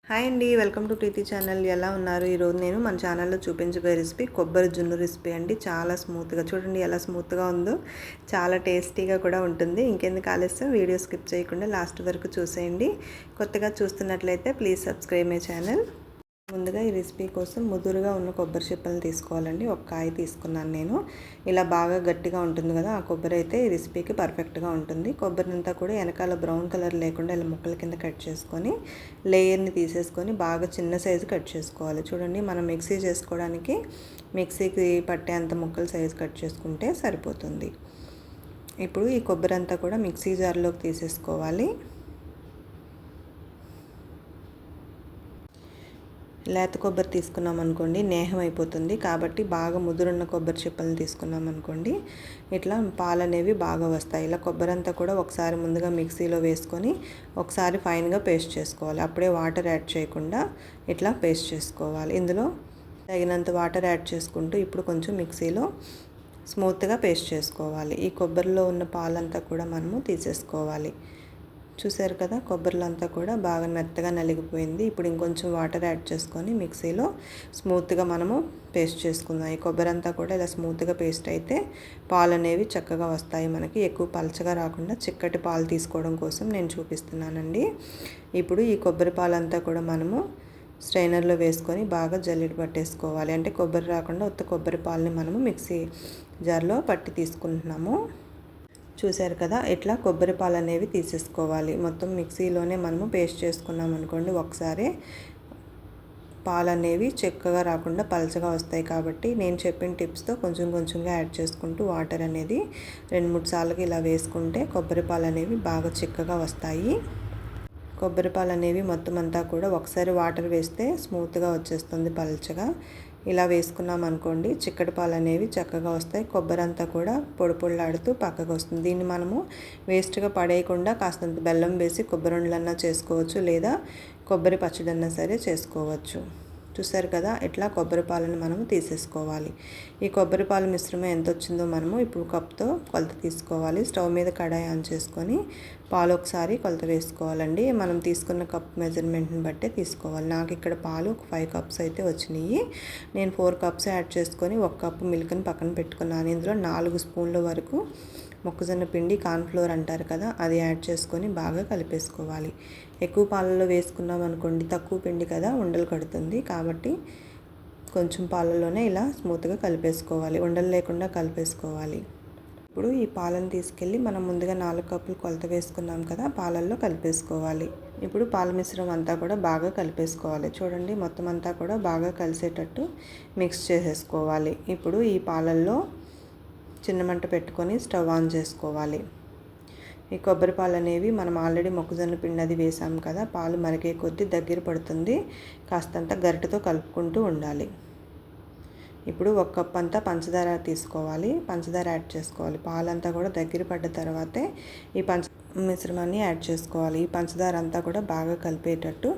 Hi అండి, welcome to Preethi channel. ఎలా ఉన్నారు? ఈరోజు నేను మన ఛానల్లో చూపించబోయే రెసిపీ కొబ్బరి జున్ను రెసిపీ అండి. చాలా స్మూత్గా చూడండి ఎలా స్మూత్గా ఉందో, చాలా టేస్టీగా కూడా ఉంటుంది. ఇంకెందుకు ఆలస్యం, వీడియో స్కిప్ చేయకుండా లాస్ట్ వరకు చూసేయండి. కొత్తగా చూస్తున్నట్లయితే ప్లీజ్ సబ్స్క్రైబ్ మై ఛానల్. ముందుగా ఈ రెసిపీ కోసం ముదురుగా ఉన్న కొబ్బరి చిప్పలు తీసుకోవాలండి. ఒక కాయ తీసుకున్నాను నేను. ఇలా బాగా గట్టిగా ఉంటుంది కదా, ఆ కొబ్బరి అయితే ఈ రెసిపీకి పర్ఫెక్ట్గా ఉంటుంది. కొబ్బరినంతా కూడా వెనకాల బ్రౌన్ కలర్ లేకుండా ఇలా ముక్కల కింద కట్ చేసుకొని లేయర్ని తీసేసుకొని బాగా చిన్న సైజు కట్ చేసుకోవాలి. చూడండి, మనం మిక్సీ చేసుకోవడానికి మిక్సీకి పట్టేంత ముక్కల సైజు కట్ చేసుకుంటే సరిపోతుంది. ఇప్పుడు ఈ కొబ్బరి అంతా కూడా మిక్సీ జార్లోకి తీసేసుకోవాలి. లేత కొబ్బరి తీసుకున్నాం అనుకోండి నేహం అయిపోతుంది, కాబట్టి బాగా ముదురున్న కొబ్బరి చిప్పలను తీసుకున్నాం అనుకోండి ఇట్లా పాలు అనేవి బాగా వస్తాయి. ఇలా కొబ్బరి అంతా కూడా ఒకసారి ముందుగా మిక్సీలో వేసుకొని ఒకసారి ఫైన్గా పేస్ట్ చేసుకోవాలి. అప్పుడే వాటర్ యాడ్ చేయకుండా ఇట్లా పేస్ట్ చేసుకోవాలి. ఇందులో తగినంత వాటర్ యాడ్ చేసుకుంటూ ఇప్పుడు కొంచెం మిక్సీలో స్మూత్గా పేస్ట్ చేసుకోవాలి. ఈ కొబ్బరిలో ఉన్న పాలంతా కూడా మనము తీసేసుకోవాలి. చూసారు కదా, కొబ్బరిలో అంతా కూడా బాగా మెత్తగా నలిగిపోయింది. ఇప్పుడు ఇంకొంచెం వాటర్ యాడ్ చేసుకొని మిక్సీలో స్మూత్గా మనము పేస్ట్ చేసుకుందాం. ఈ కొబ్బరి అంతా కూడా ఇలా స్మూత్గా పేస్ట్ అయితే పాలు అనేవి చక్కగా వస్తాయి. మనకి ఎక్కువ పలచగా రాకుండా చిక్కటి పాలు తీసుకోవడం కోసం నేను చూపిస్తున్నానండి. ఇప్పుడు ఈ కొబ్బరి పాలంతా కూడా మనము స్ట్రైనర్లో వేసుకొని బాగా జల్లెడ పట్టేసుకోవాలి. అంటే కొబ్బరి రాకుండా ఉత్త కొబ్బరి పాలని మనము మిక్సీ జార్లో పట్టి తీసుకుంటున్నాము. చూసారు కదా, ఇట్లా కొబ్బరి పాలు అనేవి తీసేసుకోవాలి. మొత్తం మిక్సీలోనే మనము పేస్ట్ చేసుకున్నాం అనుకోండి, ఒకసారి పాలు అనేవి చిక్కగా రాకుండా పలచగా వస్తాయి. కాబట్టి నేను చెప్పిన టిప్స్తో కొంచెం కొంచెంగా యాడ్ చేసుకుంటూ వాటర్ అనేది 2-3 సార్లుగా ఇలా వేసుకుంటే కొబ్బరి పాలు అనేవి బాగా చిక్కగా వస్తాయి. కొబ్బరి పాలు అనేవి మొత్తం అంతా కూడా ఒకసారి వాటర్ వేస్తే స్మూత్గా వచ్చేస్తుంది పలచగా. ఇలా వేసుకున్నాం అనుకోండి చిక్కటి పాలు అనేవి చక్కగా వస్తాయి. కొబ్బరి అంతా కూడా పొడి పొడిలాడుతూ పక్కకు వస్తుంది. దీన్ని మనము వేస్ట్గా పడేయకుండా కాస్తంత బెల్లం వేసి కొబ్బరి ఉండలన్నా చేసుకోవచ్చు, లేదా కొబ్బరి పచ్చడన్నా సరే చేసుకోవచ్చు. చూసారు కదా, ఇట్లా కొబ్బరి పాలను మనము తీసేసుకోవాలి. ఈ కొబ్బరి పాలు మిశ్రమం ఎంత వచ్చిందో మనము ఇప్పుడు కప్తో కొలత తీసుకోవాలి. స్టవ్ మీద కడాయి ఆన్ చేసుకొని పాలు ఒకసారి కొలత వేసుకోవాలండి. మనం తీసుకున్న కప్ మెజర్మెంట్ని బట్టే తీసుకోవాలి. నాకు ఇక్కడ పాలు 5 కప్స్ అయితే వచ్చినాయి. నేను 4 కప్స్ యాడ్ చేసుకొని 1 కప్పు మిల్క్ని పక్కన పెట్టుకున్నాను. ఇందులో 4 స్పూన్ల వరకు మొక్కజొన్న పిండి, కార్న్ఫ్లోర్ అంటారు కదా, అది యాడ్ చేసుకొని బాగా కలిపేసుకోవాలి. ఎక్కువ పాలలో వేసుకున్నాం అనుకోండి తక్కువ పిండి కదా, ఉండలు కడుతుంది. కాబట్టి కొంచెం పాలలోనే ఇలా స్మూత్గా కలిపేసుకోవాలి, ఉండలు లేకుండా కలిపేసుకోవాలి. ఇప్పుడు ఈ పాలను తీసుకెళ్ళి మనం ముందుగా 4 కప్పులు కొలత వేసుకున్నాం కదా, పాలల్లో కలిపేసుకోవాలి. ఇప్పుడు పాల మిశ్రమం అంతా కూడా బాగా కలిపేసుకోవాలి. చూడండి, మొత్తం అంతా కూడా బాగా కలిసేటట్టు మిక్స్ చేసేసుకోవాలి. ఇప్పుడు ఈ పాలల్లో చిన్న మంట పెట్టుకొని స్టవ్ ఆన్ చేసుకోవాలి. ఈ కొబ్బరి పాలు అనేవి మనం ఆల్రెడీ మొక్కజొన్న పిండి అది వేసాం కదా, పాలు మరిగే కొద్దీ దగ్గర పడుతుంది. కాస్తంత గరిటెతో కలుపుకుంటూ ఉండాలి. ఇప్పుడు 1 కప్ అంతా పంచదార తీసుకోవాలి, పంచదార యాడ్ చేసుకోవాలి. పాలంతా కూడా దగ్గర పడ్డ తర్వాతే ఈ మిశ్రమాన్ని యాడ్ చేసుకోవాలి. ఈ పంచదార అంతా కూడా బాగా కలిపేటట్టు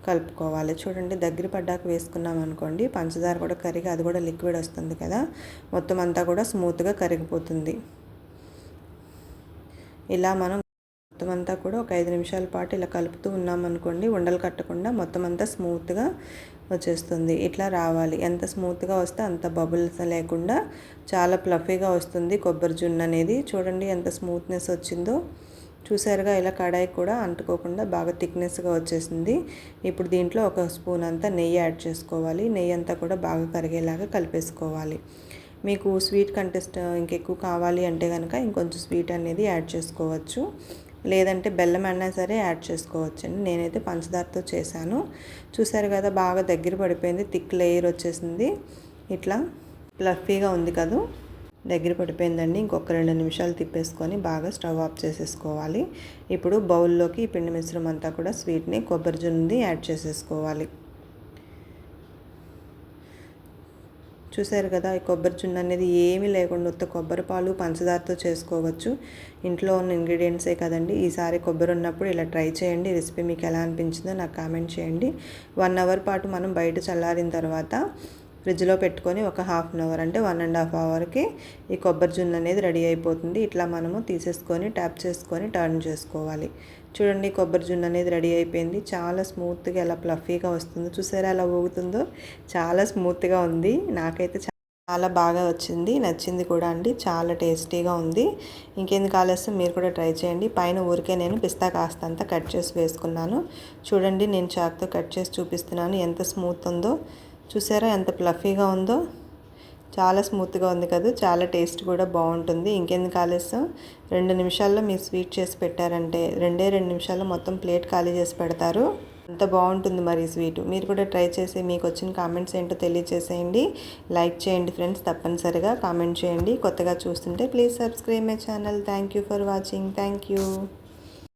కలుపుకోవాలి. చూడండి, దగ్గర పడ్డాక వేసుకున్నాం అనుకోండి పంచదార కూడా కరిగి అది కూడా లిక్విడ్ వస్తుంది కదా, మొత్తం అంతా కూడా స్మూత్గా కరిగిపోతుంది. ఇలా మనం మొత్తం అంతా కూడా ఒక 5 నిమిషాల పాటు ఇలా కలుపుతూ ఉన్నామనుకోండి ఉండలు కట్టకుండా మొత్తం అంతా స్మూత్గా వచ్చేస్తుంది. ఇట్లా రావాలి. ఎంత స్మూత్గా వస్తే అంత బబుల్స్ లేకుండా చాలా ఫ్లఫీగా వస్తుంది కొబ్బరి జున్ను అనేది. చూడండి ఎంత స్మూత్నెస్ వచ్చిందో. చూసారుగా, ఇలా కడాయి కూడా అంటుకోకుండా బాగా థిక్నెస్గా వచ్చేసింది. ఇప్పుడు దీంట్లో 1 స్పూన్ అంతా నెయ్యి యాడ్ చేసుకోవాలి. నెయ్యి అంతా కూడా బాగా కరిగేలాగా కలిపేసుకోవాలి. మీకు స్వీట్ కంటెస్ట్ ఇంకెక్కువ కావాలి అంటే కనుక ఇంకొంచెం స్వీట్ అనేది యాడ్ చేసుకోవచ్చు, లేదంటే బెల్లం అయినా సరే యాడ్ చేసుకోవచ్చు అండి. నేనైతే పంచదారతో చేశాను. చూసారు కదా, బాగా దగ్గర పడిపోయింది, థిక్ లేయర్ వచ్చేసింది. ఇట్లా ఫ్లఫీగా ఉంది కదా, దగ్గర పడిపోయిందండి. ఇంకొక 2 నిమిషాలు తిప్పేసుకొని బాగా స్టవ్ ఆఫ్ చేసేసుకోవాలి. ఇప్పుడు బౌల్లోకి ఈ పిండి మిశ్రమం అంతా కూడా స్వీట్ని కొబ్బరి జున్నుది యాడ్ చేసేసుకోవాలి. చూసారు కదా, ఈ కొబ్బరి జున్ను అనేది ఏమీ లేకుండా ఉత్త కొబ్బరి పాలు పంచదారతో చేసుకోవచ్చు. ఇంట్లో ఉన్న ఇంగ్రీడియంట్సే కదండి. ఈసారి కొబ్బరి ఉన్నప్పుడు ఇలా ట్రై చేయండి. రెసిపీ మీకు ఎలా అనిపించిందో నాకు కామెంట్ చేయండి. 1 అవర్ పాటు మనం బయట చల్లారిన తర్వాత ఫ్రిడ్జ్లో పెట్టుకొని ఒక హాఫ్ అన్ అవర్ అంటే 1.5 అవర్కి ఈ కొబ్బరి జున్ను అనేది రెడీ అయిపోతుంది. ఇట్లా మనము తీసేసుకొని ట్యాప్ చేసుకొని టర్న్ చేసుకోవాలి. చూడండి కొబ్బరి జున్ను అనేది రెడీ అయిపోయింది. చాలా స్మూత్గా ఎలా ఫ్లఫీగా వస్తుందో చూసారా ఎలా ఊగుతుందో. చాలా స్మూత్గా ఉంది. నాకైతే చాలా బాగా వచ్చింది, నచ్చింది కూడా అండి. చాలా టేస్టీగా ఉంది. ఇంకెందుకు ఆలస్యం, మీరు కూడా ట్రై చేయండి. పైన ఊరికే నేను పిస్తా కాస్తంతా కట్ చేసి వేసుకున్నాను. చూడండి నేను చాక్తో కట్ చేసి చూపిస్తున్నాను ఎంత స్మూత్ ఉందో. చూసారా ఎంత ఫ్లఫీగా ఉందో. చాలా స్మూత్గా ఉంది కదా. చాలా టేస్ట్ కూడా బాగుంటుంది. ఇంకెందుకు ఆలస్యం, 2 నిమిషాల్లో మీరు స్వీట్ చేసి పెట్టారంటే 2 నిమిషాల్లో మొత్తం ప్లేట్ ఖాళీ చేసి పెడతారు. అంత బాగుంటుంది మరి స్వీటు. మీరు కూడా ట్రై చేసి మీకు వచ్చిన కామెంట్స్ ఏంటో తెలియజేసేయండి. లైక్ చేయండి ఫ్రెండ్స్, తప్పనిసరిగా కామెంట్ చేయండి. కొత్తగా చూస్తుంటే please subscribe my channel. Thank you for watching. Thank you.